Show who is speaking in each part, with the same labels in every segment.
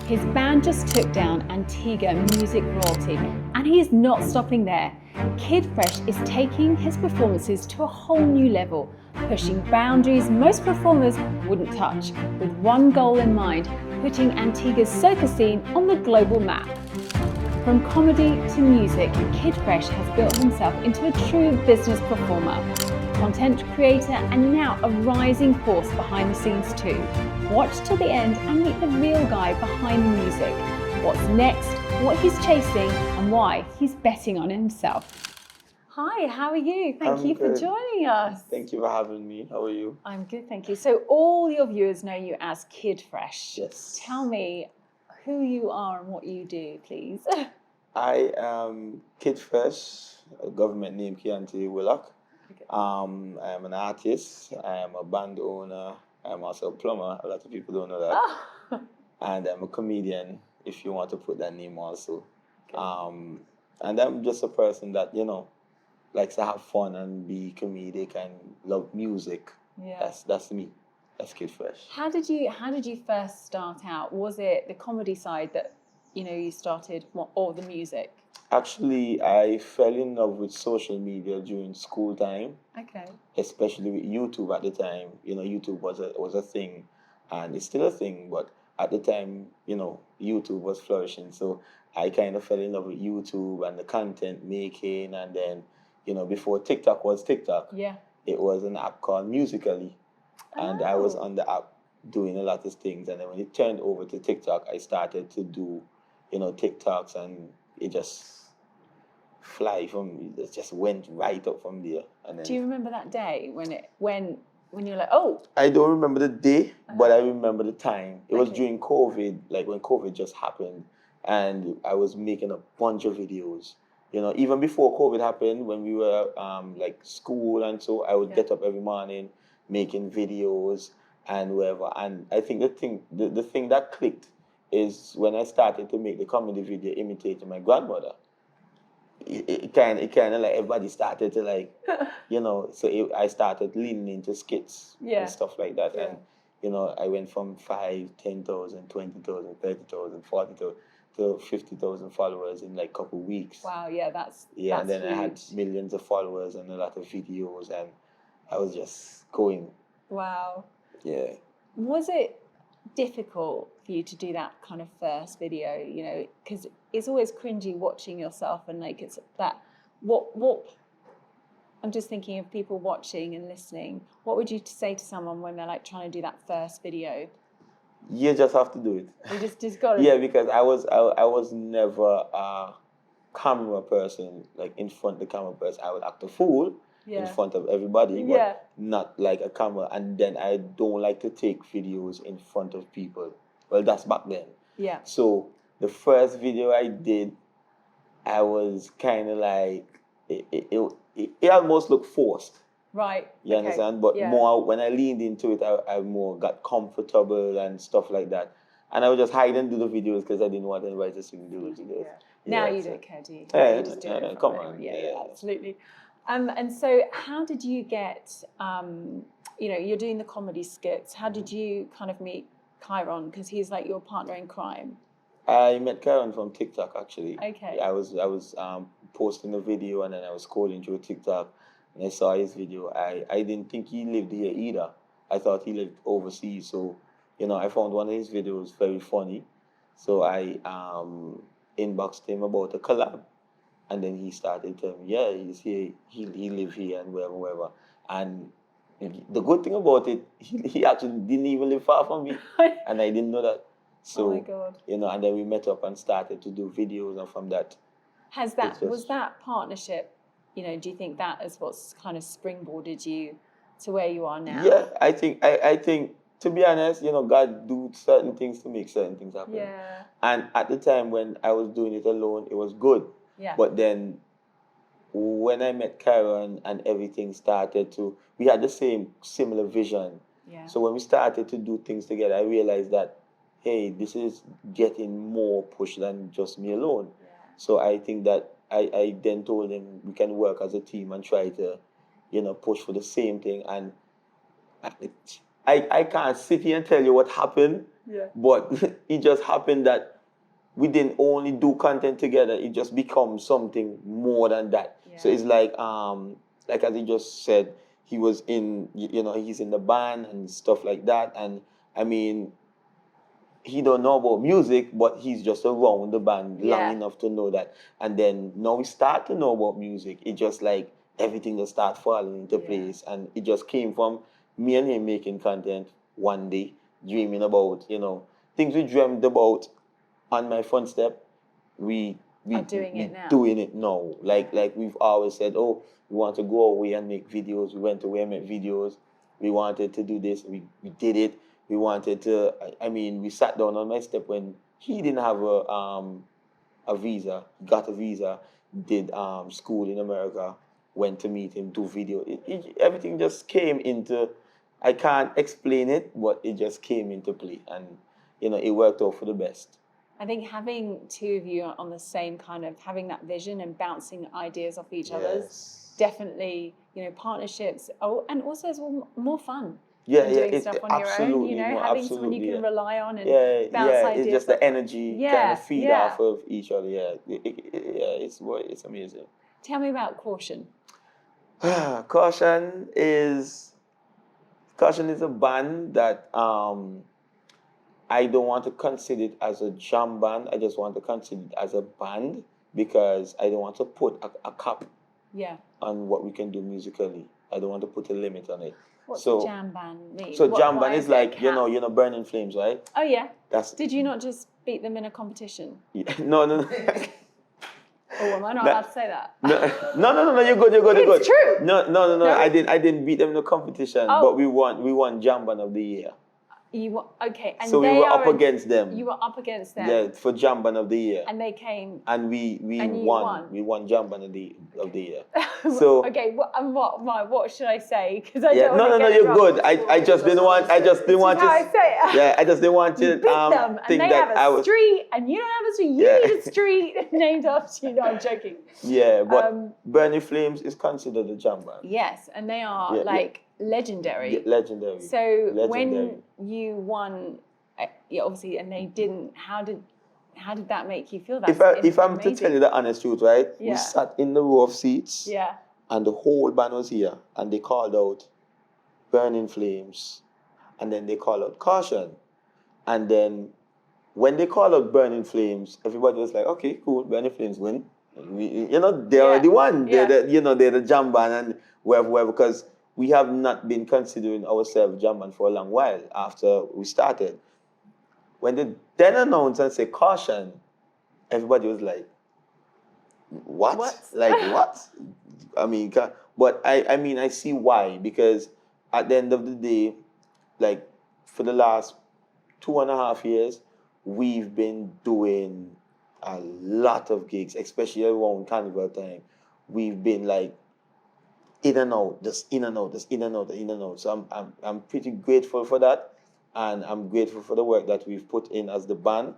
Speaker 1: His band just took down Antigua music royalty, and he is not stopping there. Kid Fresh is taking his performances to a whole new level, pushing boundaries most performers wouldn't touch, with one goal in mind: putting Antigua's soca scene on the global map. From comedy to music, Kid Fresh has built himself into a true business performer, content creator, and now a rising force behind the scenes too. Watch till the end and meet the real guy behind the music. What's next, what he's chasing, and why he's betting on himself. Hi, how are you? Thank you for joining us.
Speaker 2: Thank you for having me. How are you?
Speaker 1: I'm good, thank you. So all your viewers know you as Kid Fresh.
Speaker 2: Yes.
Speaker 1: Tell me who you are and what you do, please.
Speaker 2: I am Kid Fresh, a government name Chianti Willock.
Speaker 1: Okay.
Speaker 2: I am an artist. I am a band owner. I am also a plumber. A lot of people don't know that.
Speaker 1: Oh.
Speaker 2: And I'm a comedian, if you want to put that name also.
Speaker 1: Okay.
Speaker 2: And I'm just a person that, likes to have fun and be comedic and love music.
Speaker 1: Yeah.
Speaker 2: That's me. That's Kid Fresh.
Speaker 1: How did you first start out? Was it the comedy side that you started, or the music?
Speaker 2: Actually, I fell in love with social media during school time.
Speaker 1: Okay.
Speaker 2: Especially with YouTube at the time. YouTube was a thing, and it's still a thing. But at the time, YouTube was flourishing. So I kind of fell in love with YouTube and the content making, and then before TikTok was TikTok,
Speaker 1: yeah,
Speaker 2: it was an app called Musical.ly, and I was
Speaker 1: Oh.
Speaker 2: on the app doing a lot of things. And then when it turned over to TikTok, I started to do, TikToks, and it just it just went right up from there. And then
Speaker 1: Do you remember that day when you're like, oh?
Speaker 2: I don't remember the day, but I remember the time. It was
Speaker 1: Okay.
Speaker 2: during COVID, like when COVID just happened, and I was making a bunch of videos. Even before COVID happened, when we were like school and so, I would get up every morning making videos and whatever. And I think the thing that clicked is when I started to make the comedy video imitating my grandmother. It kind of like everybody started to like, so I started leaning into skits and stuff like that.
Speaker 1: Yeah.
Speaker 2: And, I went from 5, 10,000, 20,000, 30,000, 40,000 to 50,000 followers in like a couple of weeks.
Speaker 1: Wow, yeah, that's
Speaker 2: and then
Speaker 1: huge.
Speaker 2: I had millions of followers and a lot of videos, and I was just going.
Speaker 1: Wow.
Speaker 2: Yeah.
Speaker 1: Was it difficult for you to do that kind of first video, because it's always cringy watching yourself, and like it's that what I'm just thinking of people watching and listening. What would you say to someone when they're like trying to do that first video?
Speaker 2: You just have to do it.
Speaker 1: You just got to.
Speaker 2: Yeah, because I was never a camera person, like in front of the camera person. I would act a fool in front of everybody, but not like a camera. And then I don't like to take videos in front of people. Well, that's back then.
Speaker 1: Yeah.
Speaker 2: So the first video I did, I was kind of like, it almost looked forced.
Speaker 1: Right.
Speaker 2: You understand? But more, when I leaned into it, I more got comfortable and stuff like that. And I would just hide and do the videos because I didn't want anybody to see me do the videos.
Speaker 1: Now you don't care, do you?
Speaker 2: Yeah,
Speaker 1: you just do it.
Speaker 2: come on.
Speaker 1: Yeah, absolutely. And so how did you get, you're doing the comedy skits. How did you kind of meet Chiron? Because he's like your partner in crime.
Speaker 2: I met Chiron from TikTok, actually.
Speaker 1: Okay.
Speaker 2: I was posting a video, and then I was scrolling through TikTok, and I saw his video. I didn't think he lived here either. I thought he lived overseas. So, I found one of his videos very funny. So I inboxed him about a collab. And then he started telling me, yeah, he's here, he live here and wherever. And the good thing about it, he actually didn't even live far from me. And I didn't know that. So,
Speaker 1: oh my God.
Speaker 2: And then we met up and started to do videos, and from that.
Speaker 1: Was that partnership, do you think that is what's kind of springboarded you to where you are now?
Speaker 2: Yeah, I think, to be honest, God do certain things to make certain things happen.
Speaker 1: Yeah.
Speaker 2: And at the time when I was doing it alone, it was good.
Speaker 1: Yeah.
Speaker 2: But then when I met Karen and everything started we had the similar vision.
Speaker 1: Yeah.
Speaker 2: So when we started to do things together, I realized that, hey, this is getting more push than just me alone.
Speaker 1: Yeah.
Speaker 2: So I think that I then told him we can work as a team and try to, push for the same thing. And I can't sit here and tell you what happened, but it just happened that we didn't only do content together, it just becomes something more than that. So it's like as he just said, he was in, he's in the band and stuff like that. And I mean, he don't know about music, but he's just around the band long enough to know that. And then now we start to know about music. It just like everything just start falling into place. And it just came from me and him making content one day, dreaming about, things we dreamed about on my front step. We
Speaker 1: doing it now.
Speaker 2: Doing it now. Like we've always said, oh, we want to go away and make videos. We went away and made videos. We wanted to do this. We did it. We wanted to, we sat down on my step when he didn't have a visa, got a visa, did school in America, went to meet him, do video. Everything just came into, I can't explain it, but it just came into play. And, it worked out for the best.
Speaker 1: I think having two of you on the same kind of, having that vision and bouncing ideas off each other's, definitely, partnerships, and also as well more fun.
Speaker 2: Yeah,
Speaker 1: doing stuff on your own, having someone you can rely on and bounce ideas.
Speaker 2: It's just the energy kind of feed off of each other. It's amazing.
Speaker 1: Tell me about Kaution.
Speaker 2: Kaution is a band that I don't want to consider it as a jam band. I just want to consider it as a band because I don't want to put a cap on what we can do musically. I don't want to put a limit on it.
Speaker 1: What's the jam band mean?
Speaker 2: So jam band is like, Burning Flames, right?
Speaker 1: Oh, yeah. Did you not just beat them in a competition?
Speaker 2: Yeah. No.
Speaker 1: Oh, am I not allowed to say that?
Speaker 2: No, you're good.
Speaker 1: It's true.
Speaker 2: No. I didn't beat them in the competition, but we won Jam Band of the Year.
Speaker 1: Okay, and
Speaker 2: so we were up against them.
Speaker 1: You were up against them.
Speaker 2: Yeah, for Jam Band of the Year.
Speaker 1: And they came.
Speaker 2: And we won. We won Jam Band of the Year. So
Speaker 1: okay, what should I say? Because I don't
Speaker 2: no, you're good. I just didn't want. I just didn't want to.
Speaker 1: How I say it.
Speaker 2: Yeah, I just didn't want to
Speaker 1: beat them,
Speaker 2: think
Speaker 1: and they
Speaker 2: that
Speaker 1: have a street, and you don't have a street. You need a street named after you. No, I'm joking.
Speaker 2: Yeah, but Burning Flames is considered a jam band.
Speaker 1: Yes, and they are legendary.
Speaker 2: Yeah, legendary.
Speaker 1: So when you won, obviously, and they didn't, how did that make you feel?
Speaker 2: If I'm to tell you the honest truth, right?
Speaker 1: Yeah.
Speaker 2: We sat in the row of seats.
Speaker 1: Yeah.
Speaker 2: And the whole band was here, and they called out Burning Flames, and then they called out Kaution, and then when they called out Burning Flames, everybody was like, okay, cool, Burning Flames win. They already won.
Speaker 1: Yeah.
Speaker 2: They're the jam band and wherever, because we have not been considering ourselves jam band for a long while after we started. When they then announced and said Kaution, everybody was like, what? Like, what? But I see why, because at the end of the day, like, for the last 2.5 years, we've been doing a lot of gigs, especially around Carnival time. We've been like in and out, just in and out, just in and out, in and out. So I'm pretty grateful for that, and I'm grateful for the work that we've put in as the band.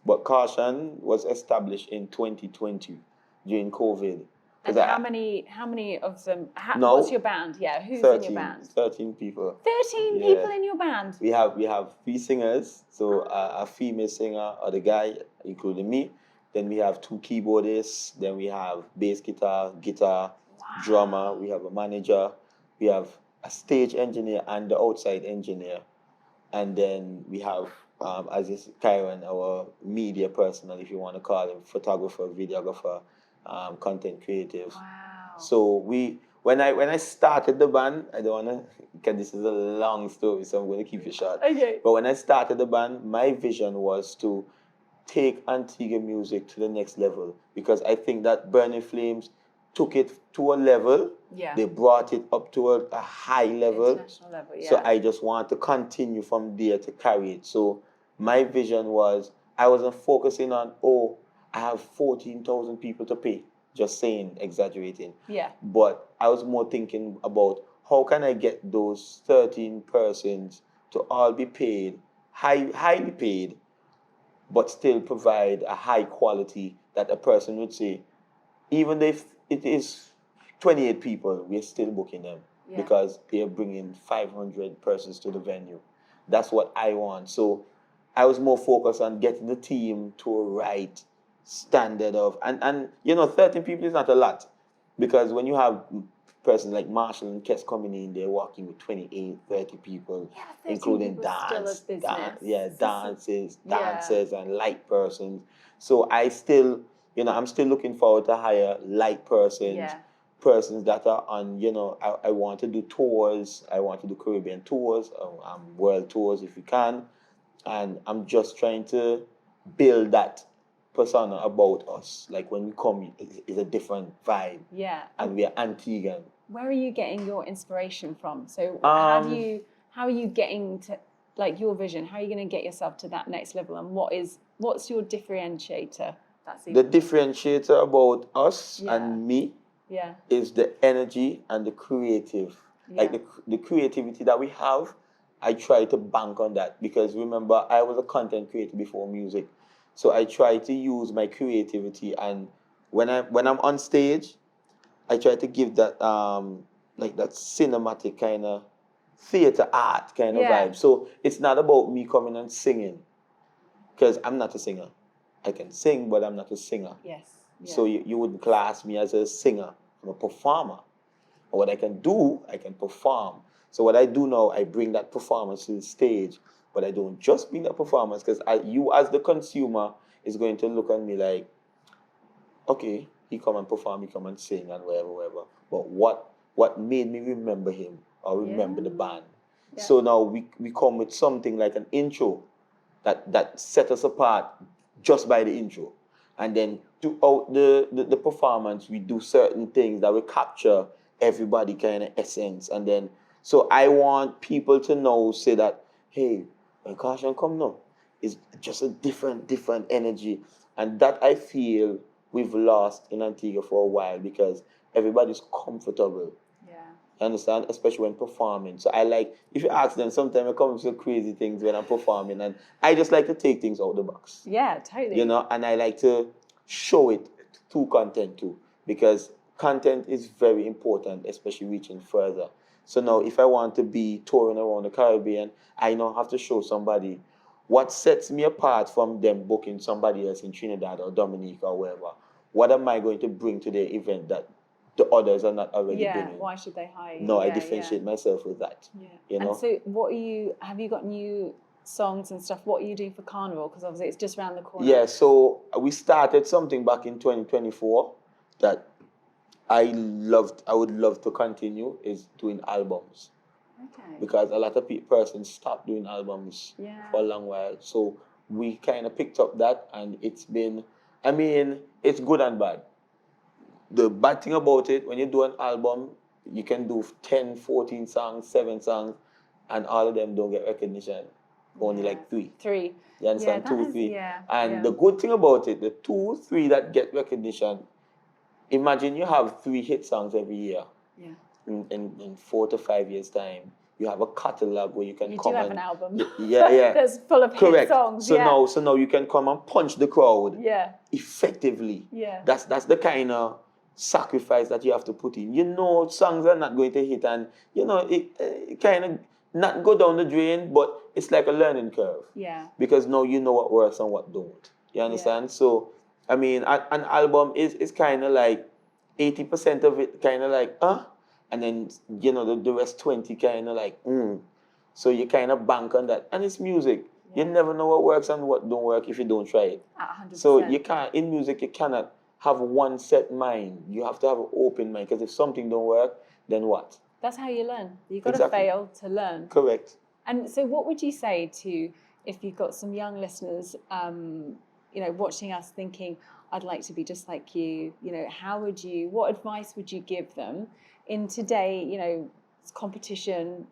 Speaker 2: But Kaution was established in 2020 during COVID.
Speaker 1: And how many of them? What's your band? Yeah, who's
Speaker 2: 13,
Speaker 1: in your band?
Speaker 2: 13 people.
Speaker 1: 13 people in your band.
Speaker 2: We have 3 singers, so a female singer, or the guy, including me. Then we have 2 keyboardists. Then we have bass guitar, drummer. We have a manager. We have a stage engineer and the outside engineer. And then we have, as is Kyron, our media personnel, if you want to call him, photographer, videographer. Content creative.
Speaker 1: Wow.
Speaker 2: So when I started the band, I don't want to, because this is a long story, so I'm going to keep it short.
Speaker 1: Okay.
Speaker 2: But when I started the band, my vision was to take Antigua music to the next level, because I think that Burning Flames took it to a level.
Speaker 1: Yeah.
Speaker 2: They brought it up to a high level.
Speaker 1: International level, yeah.
Speaker 2: So I just want to continue from there to carry it. So my vision was, I wasn't focusing on, I have 14,000 people to pay. Just saying, exaggerating.
Speaker 1: Yeah.
Speaker 2: But I was more thinking about how can I get those 13 persons to all be paid, highly paid, but still provide a high quality that a person would say, even if it is 28 people, we're still booking them because they're bringing 500 persons to the venue. That's what I want. So I was more focused on getting the team to a right standard of, and 13 people is not a lot, because when you have persons like Marshall and Kes coming in, they're working with 28, 30 people,
Speaker 1: Yeah, 30
Speaker 2: including
Speaker 1: people still a business.
Speaker 2: dancers and light persons. So I'm still looking forward to hire light persons, persons that are on, I want to do tours, I want to do Caribbean tours, world tours if we can, and I'm just trying to build that persona about us. Like when we come, it's a different vibe.
Speaker 1: Yeah.
Speaker 2: And we are Antiguan.
Speaker 1: Where are you getting your inspiration from? So how are you getting to, like, your vision? How are you going to get yourself to that next level? And what's your differentiator?
Speaker 2: The differentiator about us and me is the energy and the creative. Like the creativity that we have, I try to bank on that, because remember, I was a content creator before music. So I try to use my creativity, and when I'm on stage, I try to give that that cinematic kind of theater art kind of vibe. So it's not about me coming and singing, because I'm not a singer. I can sing, but I'm not a singer.
Speaker 1: Yes. Yeah.
Speaker 2: So you wouldn't class me as a singer. I'm a performer. And what I can do, I can perform. So what I do now, I bring that performance to the stage, but I don't just bring that performance, because you as the consumer is going to look at me like, okay, he come and perform, he come and sing and whatever. But what made me remember him or remember the band? Yeah. So now we come with something like an intro that set us apart just by the intro. And then throughout the performance, we do certain things that will capture everybody kind of essence. And then, so I want people to know, say that, hey, when Kaution come now, it's just a different energy. And that I feel we've lost in Antigua for a while, because everybody's comfortable. Yeah. You understand? Especially when performing. So I like, if you ask them, sometimes I come up with crazy things when I'm performing, and I just like to take things out of the box.
Speaker 1: Yeah, totally.
Speaker 2: And I like to show it through content too, because content is very important, especially reaching further. So now if I want to be touring around the Caribbean, I now have to show somebody what sets me apart from them booking somebody else in Trinidad or Dominica or wherever. What am I going to bring to their event that the others are not already bringing?
Speaker 1: Yeah, why should they hire you?
Speaker 2: No, I differentiate myself with that.
Speaker 1: Yeah. And so have you got new songs and stuff? What are you doing for Carnival? Because obviously it's just around the corner.
Speaker 2: Yeah, so we started something back in 2024 that I would love to continue, is doing albums. Okay. Because a lot of persons stopped doing albums for a long while. So we kind of picked up that, and it's been, it's good and bad. The bad thing about it, when you do an album, you can do 10, 14 songs, 7 songs, and all of them don't get recognition. Only like 3.
Speaker 1: 3.
Speaker 2: You understand? 2, 3. Yeah. And the good thing about it, the 2, 3 that get recognition, imagine you have 3 hit songs every year. Yeah. In 4 to 5 years' time, you have a catalog where you can come.
Speaker 1: You do have an album.
Speaker 2: Yeah.
Speaker 1: That's full of hit songs.
Speaker 2: So now you can come and punch the crowd. Effectively. Yeah. That's the kind of sacrifice that you have to put in. Songs are not going to hit, and it kind of not go down the drain, but it's like a learning curve. Yeah. Because now you know what works and what don't. You understand? Yeah. So an album is kind of like 80% of it kind of like and then the rest 20 kind of like So you kind of bank on that, and it's music. Yeah. You never know what works and what don't work if you don't try it. 100%. So in music you cannot have one set mind. You have to have an open mind, because if something don't work, then what?
Speaker 1: That's how you learn. You've got to fail to learn.
Speaker 2: Correct.
Speaker 1: And so what would you say to, if you've got some young listeners, watching us thinking, I'd like to be just like you, what advice would you give them in today, it's competition,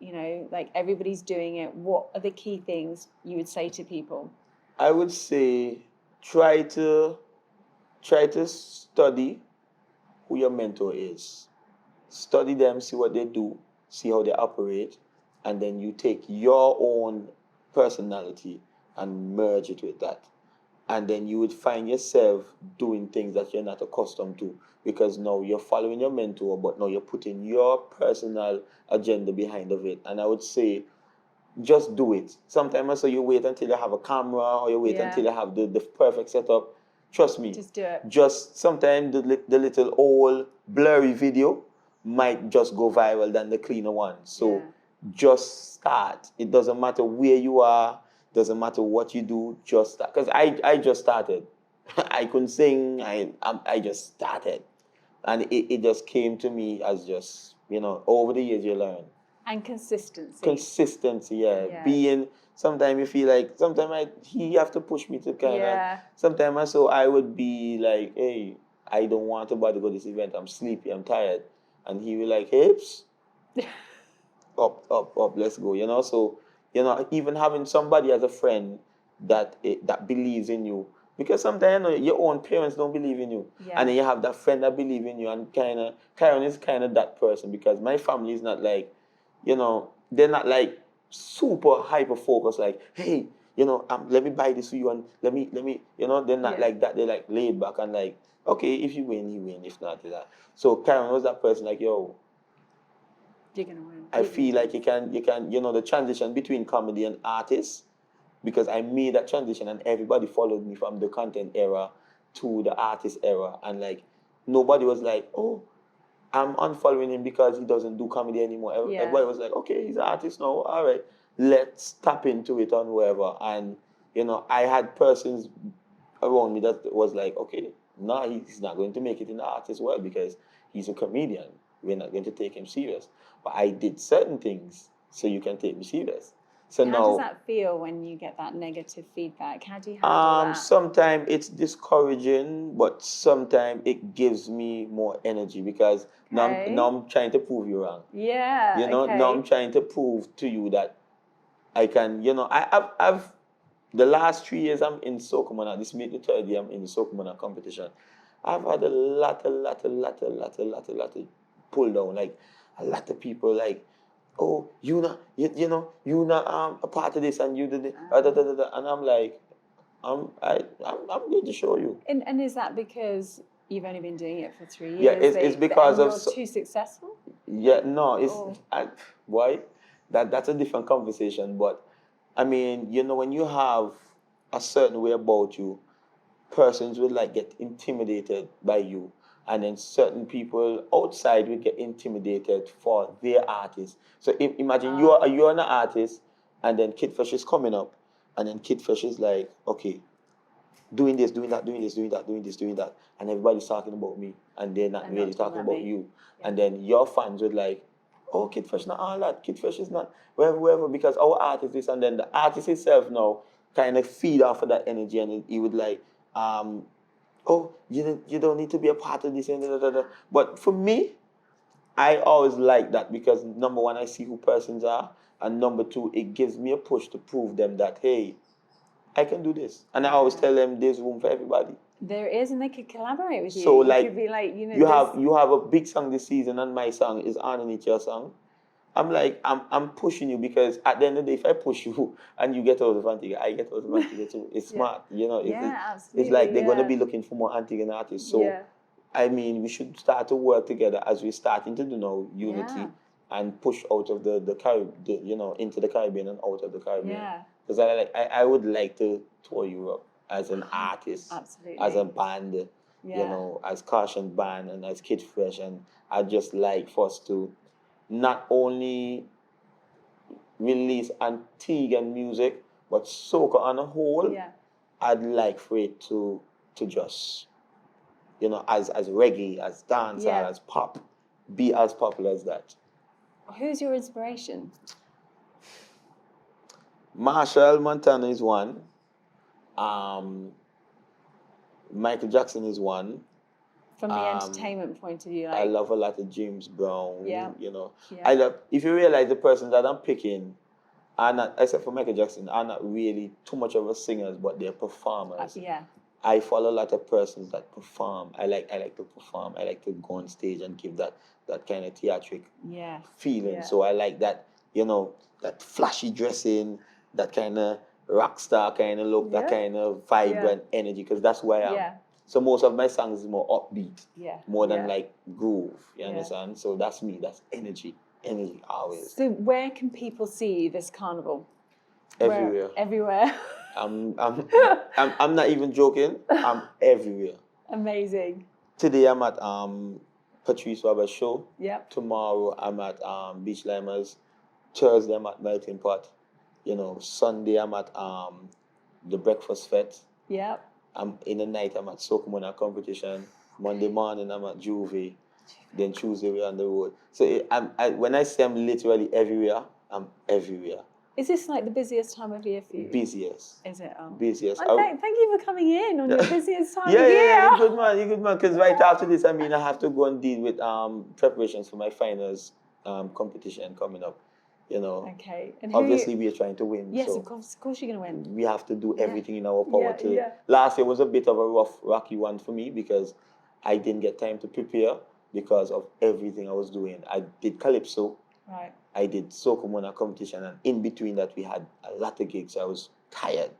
Speaker 1: like everybody's doing it. What are the key things you would say to people?
Speaker 2: I would say try to study who your mentor is. Study them, see what they do, see how they operate, and then you take your own personality and merge it with that. And then you would find yourself doing things that you're not accustomed to, because now you're following your mentor, but now you're putting your personal agenda behind of it. And I would say just do it. Sometimes so you wait until you have a camera or you wait until you have the perfect setup. Trust me.
Speaker 1: Just do it.
Speaker 2: Just sometimes the little old blurry video might just go viral than the cleaner one. So just start. It doesn't matter where you are. Doesn't matter what you do. Just start. Because I just started. I couldn't sing. I just started. And it just came to me as just, over the years you learn.
Speaker 1: And consistency.
Speaker 2: Consistency, yeah. Being, sometimes you feel like, he have to push me to kind of, sometimes I would be like, hey, I don't want to bother go to this event. I'm sleepy, I'm tired. And he will like, hips, up, let's go, So, even having somebody as a friend that believes in you. Because sometimes your own parents don't believe in you. And then you have that friend that believes in you. And Karen is kind of that person. Because my family is not like, they're not like super hyper focused, like, hey, let me buy this for you and let me, they're not like that. They're like laid back and like, okay, if you win, you win. If not, that. So Karen was that person like, yo,
Speaker 1: you're gonna win.
Speaker 2: I feel like you can, the transition between comedy and artists, because I made that transition and everybody followed me from the content era to the artist era. And like, nobody was like, oh, I'm unfollowing him because he doesn't do comedy anymore. Everybody was like, okay, he's an artist now. All right, let's tap into it on whoever. And, I had persons around me that was like, okay, no, he's not going to make it in the artist world because he's a comedian. We're not going to take him serious. But I did certain things so you can take me serious. So
Speaker 1: how does that feel when you get that negative feedback? How do you handle that?
Speaker 2: Sometimes it's discouraging, but sometimes it gives me more energy because now I'm trying to prove you wrong.
Speaker 1: Yeah.
Speaker 2: Now I'm trying to prove to you that I can. I've the last 3 years I'm in Soca Monarch. This made the third year I'm in the Soca Monarch competition. I've had a lot of pull down. Like a lot of people like, oh, you not a part of this, and you did it, and I'm like, I'm going to show you.
Speaker 1: And is that because you've only been doing it for 3 years?
Speaker 2: Yeah, it's because of
Speaker 1: you're too successful.
Speaker 2: Yeah, no, why? That's a different conversation. But I mean, when you have a certain way about you, persons will like get intimidated by you. And then certain people outside will get intimidated for their artist. So imagine you're an artist, and then Kid Fresh is coming up, and then Kid Fresh is like, okay, doing this, doing that, doing this, doing that, doing this, doing that, and everybody's talking about me, and they're not really talking about you. Yeah. And then your fans would like, oh, Kid Fresh not all that. Kid Fresh is not wherever, because our artist is, and then the artist itself now kind of feed off of that energy, and he would like, oh, you don't need to be a part of this. But for me, I always like that because number one, I see who persons are, and number two, it gives me a push to prove them that, hey, I can do this. And I always tell them there's room for everybody.
Speaker 1: There is, and they could collaborate with you.
Speaker 2: So
Speaker 1: you could be like,
Speaker 2: you have a big song this season, and my song is underneath your song. I'm like, I'm pushing you because at the end of the day, if I push you and you get out of Antigua, I get out of Antigua too. It's smart,
Speaker 1: absolutely.
Speaker 2: It's like they're going to be looking for more Antiguan artists. So, I mean, we should start to work together as we're starting to do now, unity, and push out of the Caribbean, into the Caribbean and out of the Caribbean. Because I would like to tour Europe as an artist, as a band, as Kaution band and as Kid Fresh, and I'd just like for us to not only release Antiguan music, but soca on a whole. I'd like for it to just, as reggae, as dancehall, as pop, be as popular as that.
Speaker 1: Who's your inspiration?
Speaker 2: Marshall Montana is one. Michael Jackson is one.
Speaker 1: From the entertainment point of view,
Speaker 2: I love a lot of James Brown.
Speaker 1: I
Speaker 2: love, if you realize the person that I'm picking are not, except for Michael Jackson, are not really too much of a singers, but they're performers. I follow a lot of persons that perform. I like to perform. I like to go on stage and give that kind of theatric feeling. So I like that, that flashy dressing, that kind of rock star kind of look, that kind of vibrant energy, because that's who I am. So most of my songs is more upbeat, more than like groove, you understand? So that's me, that's energy. energy always.
Speaker 1: So where can people see you this carnival?
Speaker 2: Everywhere.
Speaker 1: Everywhere.
Speaker 2: I'm not even joking. I'm everywhere.
Speaker 1: Amazing.
Speaker 2: Today I'm at Patrice Roberts show.
Speaker 1: Yep.
Speaker 2: Tomorrow I'm at Beach Limers. Thursday I'm at Melting Pot. Sunday I'm at the Breakfast Fete.
Speaker 1: Yep.
Speaker 2: In the night I'm at Soca Monarch competition. Monday morning I'm at Juve. Then Tuesday we're on the road. So when I say I'm literally everywhere, I'm everywhere.
Speaker 1: Is this like the busiest time of year for you?
Speaker 2: Busiest.
Speaker 1: Is it? Oh.
Speaker 2: Busiest.
Speaker 1: Thank you for coming in on your busiest time of year.
Speaker 2: Yeah, you're good man. Because right after this, I have to go and deal with preparations for my finals competition coming up.
Speaker 1: Okay. And
Speaker 2: obviously we are trying to win.
Speaker 1: Yes,
Speaker 2: so
Speaker 1: of course you're going to win.
Speaker 2: we have to do everything in our power to. Last year was a bit of a rocky one for me because I didn't get time to prepare because of everything I was doing. I did Calypso.
Speaker 1: Right.
Speaker 2: I did Soca Monarch competition, and in between that we had a lot of gigs. I was tired.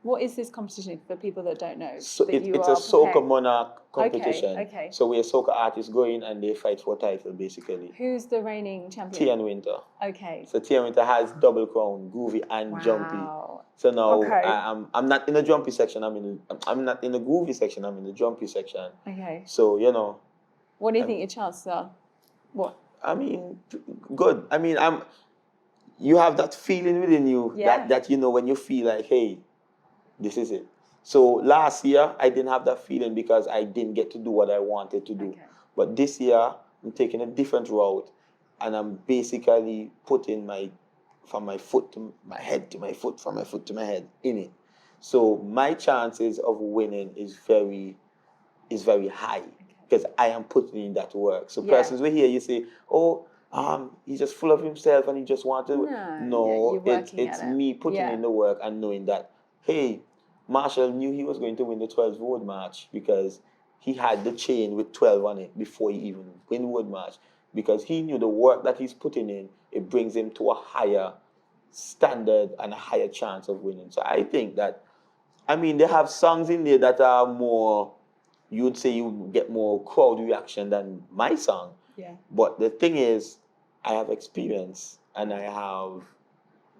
Speaker 1: What is this competition for people that don't know?
Speaker 2: So it's a Soca Monarch competition.
Speaker 1: Okay.
Speaker 2: So we're Soca artists going and they fight for a title basically.
Speaker 1: Who's the reigning champion?
Speaker 2: Tian Winter.
Speaker 1: Okay.
Speaker 2: So Tian Winter has double crown, groovy and jumpy. So now I'm not in the jumpy section. I'm not in the groovy section. I'm in the jumpy section.
Speaker 1: Okay.
Speaker 2: So
Speaker 1: What do you think your chances are? What?
Speaker 2: Good. You have that feeling within you that when you feel like, hey, this is it. So last year I didn't have that feeling because I didn't get to do what I wanted to do.
Speaker 1: Okay.
Speaker 2: But this year I'm taking a different route, and I'm basically putting from my foot to my head to my foot, from my foot to my head in it. So my chances of winning is very high. Because I am putting in that work. So persons will hear you say, oh, he's just full of himself and he just wants to. No, it's me putting in the work and knowing that, hey, Marshall knew he was going to win the 12th road march because he had the chain with 12 on it before he even win road march. Because he knew the work that he's putting in, it brings him to a higher standard and a higher chance of winning. So I think that, they have songs in there that are more, you'd say you get more crowd reaction than my song.
Speaker 1: Yeah.
Speaker 2: But the thing is, I have experience and I have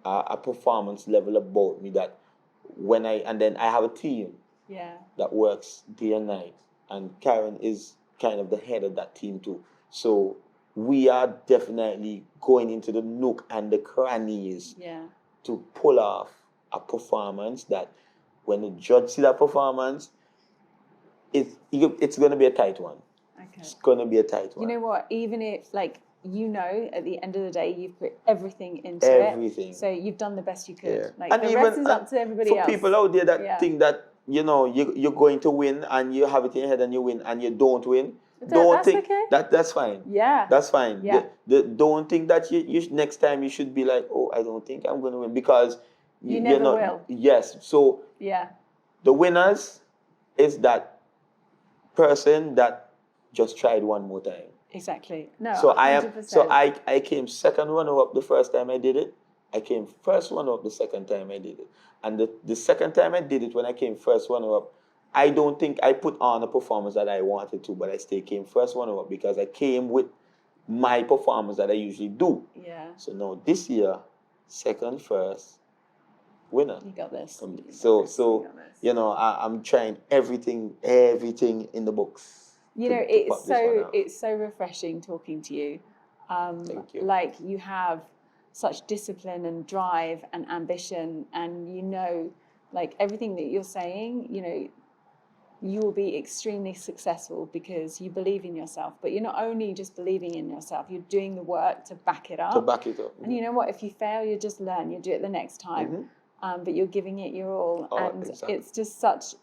Speaker 2: a performance level about me that and then I have a team that works day and night. And Karen is kind of the head of that team too. So we are definitely going into the nook and the crannies to pull off a performance that when the judge see that performance, it's going to be a tight one. Okay. It's going to be a tight one.
Speaker 1: You know what? Even if, at the end of the day, you've put everything into
Speaker 2: everything.
Speaker 1: So you've done the best you could.
Speaker 2: Yeah.
Speaker 1: And the rest is up to everybody else.
Speaker 2: For people out there that think that, you're going to win and you have it in your head and you win and you don't win, don't think
Speaker 1: okay.
Speaker 2: that's fine.
Speaker 1: Yeah.
Speaker 2: That's fine.
Speaker 1: Yeah.
Speaker 2: Don't think that you next time you should be like, oh, I don't think I'm going to win because
Speaker 1: you never will.
Speaker 2: Yes. So the winners is that person that just tried one more time.
Speaker 1: Exactly. No.
Speaker 2: So
Speaker 1: 100%.
Speaker 2: I came second runner up the first time I did it. I came first runner up the second time I did it. And the second time I did it, when I came first runner up, I don't think I put on a performance that I wanted to, but I still came first runner up because I came with my performance that I usually do.
Speaker 1: Yeah. So
Speaker 2: now this year, second, first, winner.
Speaker 1: You got this.
Speaker 2: I'm trying everything in the books.
Speaker 1: It's so refreshing talking to you.
Speaker 2: Thank you.
Speaker 1: You have such discipline and drive and ambition, and everything that you're saying, you will be extremely successful because you believe in yourself. But you're not only just believing in yourself, you're doing the work to back it up.
Speaker 2: Mm-hmm.
Speaker 1: And you know what? If you fail, you just learn. You do it the next time. Mm-hmm. But you're giving it your all. It's just such...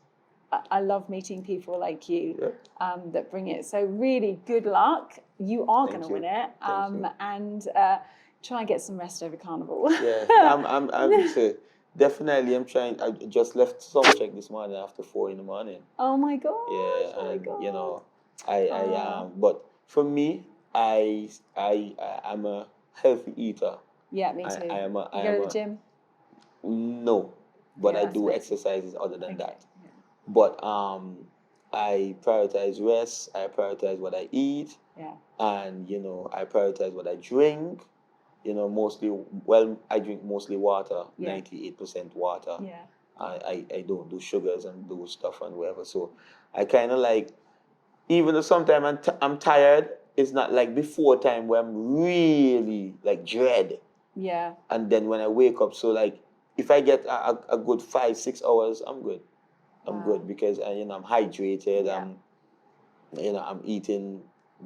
Speaker 1: I love meeting people like you that bring it. So really good luck. You are going to win it. And try and get some rest over Carnival.
Speaker 2: Yeah, I'm definitely. I'm trying. I just left Soundcheck this morning after 4 a.m.
Speaker 1: Oh my God.
Speaker 2: Yeah, but for me, I'm a healthy eater.
Speaker 1: Yeah, me too. You go to the gym?
Speaker 2: No, but I do exercises other than that. Yeah. But I prioritize rest. I prioritize what I eat,
Speaker 1: Yeah.
Speaker 2: and I prioritize what I drink. Mostly, well, I drink mostly water,
Speaker 1: Yeah.
Speaker 2: 98% water.
Speaker 1: Yeah.
Speaker 2: I don't do sugars and do stuff and whatever. So I kind of like, even though sometimes I'm tired, it's not like before time where I'm really like dread.
Speaker 1: Yeah.
Speaker 2: And then when I wake up, so like if I get a good 5-6 hours, I'm good. I'm good because I'm hydrated.
Speaker 1: Yeah.
Speaker 2: I'm eating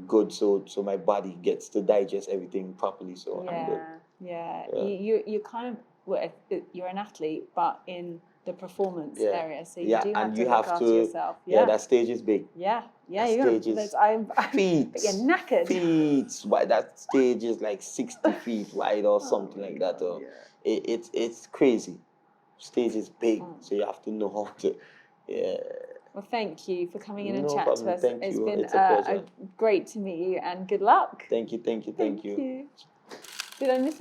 Speaker 2: good, so my body gets to digest everything properly. So I'm good.
Speaker 1: Yeah.
Speaker 2: Yeah.
Speaker 1: You kind of, well, you're an athlete, but in the performance
Speaker 2: Yeah.
Speaker 1: area, so you
Speaker 2: Yeah,
Speaker 1: do have
Speaker 2: and
Speaker 1: to
Speaker 2: you
Speaker 1: look
Speaker 2: have
Speaker 1: after
Speaker 2: to.
Speaker 1: yourself.
Speaker 2: Yeah,
Speaker 1: Yeah.
Speaker 2: that stage is big.
Speaker 1: Yeah.
Speaker 2: That
Speaker 1: You're
Speaker 2: stage is
Speaker 1: I'm
Speaker 2: feet.
Speaker 1: but you're knackered.
Speaker 2: Feet. Why that stage is like 60 feet wide or something like that. Or it's crazy. Stage is big, so you have to know how to. Yeah.
Speaker 1: Well, thank you for coming in and
Speaker 2: No
Speaker 1: chat
Speaker 2: problem.
Speaker 1: to us.
Speaker 2: Thank
Speaker 1: It's
Speaker 2: you.
Speaker 1: been
Speaker 2: It's a pleasure.
Speaker 1: great to meet you, and good luck.
Speaker 2: Thank you.
Speaker 1: Did I miss